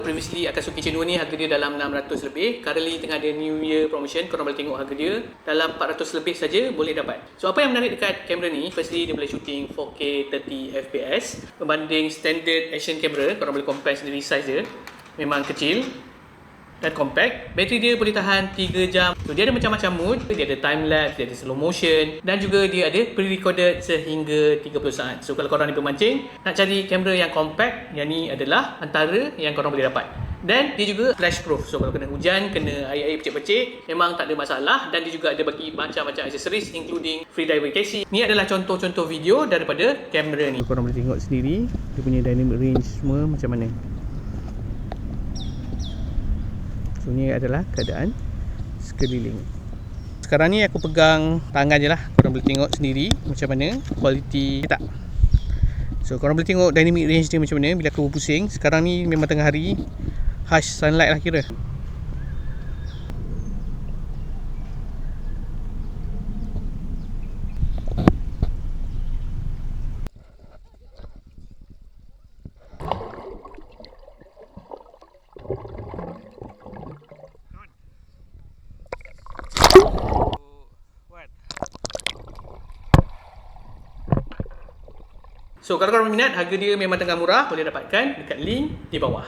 Previously Akatsuki Kitchen 2 ni harga dia dalam 600 lebih. Currently tengah ada New Year promotion. Korang boleh tengok harga dia dalam 400 lebih saja boleh dapat. So apa yang menarik dekat kamera ni, firstly dia boleh shooting 4K 30fps berbanding standard action camera. Korang boleh compare sendiri size dia. Memang kecil dan compact. Bateri dia boleh tahan 3 jam. So dia ada macam-macam mood. Dia ada time lapse, dia ada slow motion dan juga dia ada pre-recorded sehingga 30 saat. So kalau korang ni pemancing nak cari kamera yang compact, yang ni adalah antara yang korang boleh dapat. Dan dia juga flash proof. So kalau kena hujan, kena air-air pecik-pecik, memang tak ada masalah. Dan dia juga ada bagi macam-macam aksesoris including free diver casing. Ni adalah contoh-contoh video daripada kamera ni. Korang boleh tengok sendiri dia punya dynamic range semua macam mana. So ni adalah keadaan sekeliling. Sekarang ni aku pegang tangan je lah. Korang boleh tengok sendiri macam mana kualiti tak. So korang boleh tengok dynamic range dia macam mana bila aku berpusing. Sekarang ni memang tengah hari, harsh sunlight lah kira. So kalau korang berminat, harga dia memang tengah murah. Boleh dapatkan dekat link di bawah.